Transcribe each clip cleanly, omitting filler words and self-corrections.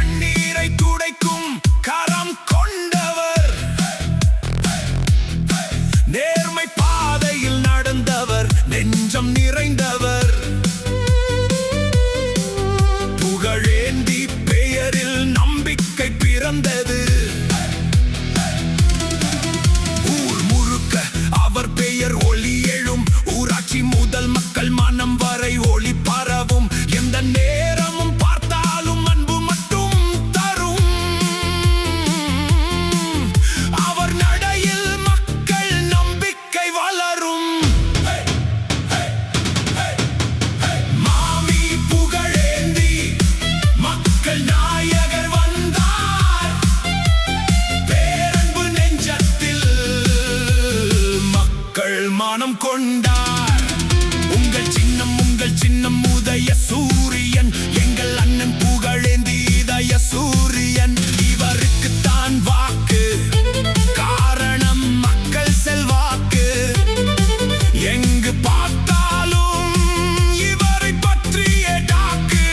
கண்ணீரை துடைக்கும் கரம் கொண்டவர், நேர்மை பாதையில் நடந்தவர், நெஞ்சம் நிறைந்தவர், புகழேந்தி பெயரில் நம்பிக்கை பிறந்தது. ஊர் முழுக்க அவர் பெயர் ஒளி எழும், ஊராட்சி முதல் மக்கள் மனம் வரை ஒளி பரவும். எந்த நேரமும் பார்த்தாலும் அன்பு மட்டும் தரும். அவர் நடையில் மக்கள் நம்பிக்கை வளரும். மாமி புகழேந்தி மக்கள் நாயகர் வந்தார், பேரன்பு நெஞ்சத்தில் மக்கள் மனம் கொண்டார். உங்கள் சின்னம் உதய சூரியன், எங்கள் அண்ணன் புகழேந்தி இதய சூரியன். இவருக்குத்தான் வாக்கு, காரணம் மக்கள் செல்வாக்கு. எங்கு பார்த்தாலும் இவரை பற்றிய டாக்கு.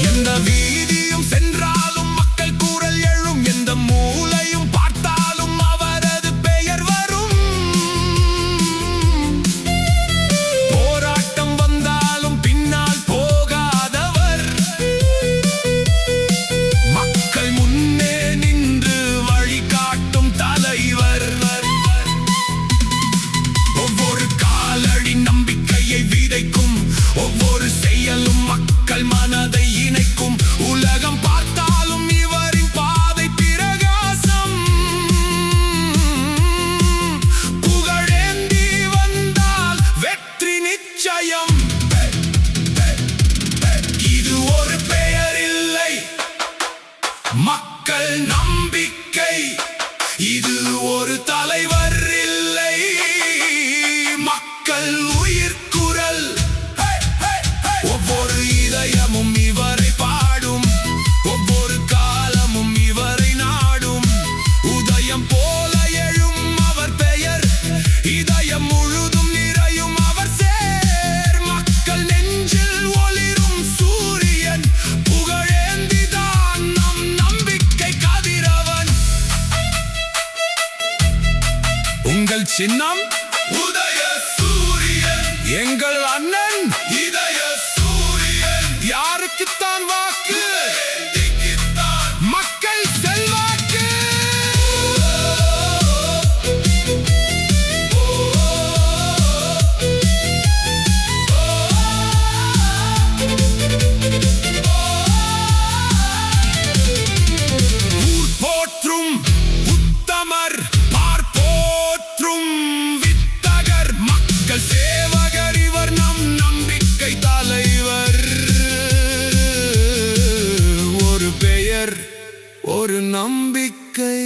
எந்த வீதியும் சென்றாலும் மக்கள் குரல் எழும், எந்த மூலையும் பார்த்தாலும் அவரது பெயர் வரும். போராட்டம் வந்தாலும் பின்னால் போகாதவர், மக்கள் முன்னே நின்று வழிகாட்டும் தலைவர். ஒவ்வொரு காலடி நம்பிக்கையை விதைக்கும், ஒவ்வொரு செயலும் மக்கள் மனதை இணைக்கும். உலகம் பார்த்தாலும் இவரின் பாதை பிரகாசம். புகழேந்தி வந்தால் வெற்றி நிச்சயம். இது ஒரு பெயர் இல்லை, மக்கள் நம்பிக்கை. இது ஒரு தலைவர் இல்லை, மக்கள் உயிர்க்குரல். ஒவ்வொரு இதயமும் இவரை பாடும், ஒவ்வொரு காலமும் இவரை நாடும். உதயம் போல எழும் அவர் பெயர், இதயம் முழுதும் நிறையும் அவர் சேர். மக்கள் நெஞ்சில் ஒளிரும் சூரியன், புகழேந்திதான் நம் நம்பிக்கை கதிரவன். உங்கள் சின்னம் உதய சூரியன், எங்கள் அண்ணன் இதய சூரியன். யாருக்குத்தான் வாக்கு, மக்கள் செல்வாக்கு. ஊர் போற்றும் உத்தமர், பார்ப்போற்றும் வித்தகர், மக்கள் சேவகர். இவர் நம் நம்பிக்கை தலைவர். ஒரு பெயர், ஒரு நம்பிக்கை.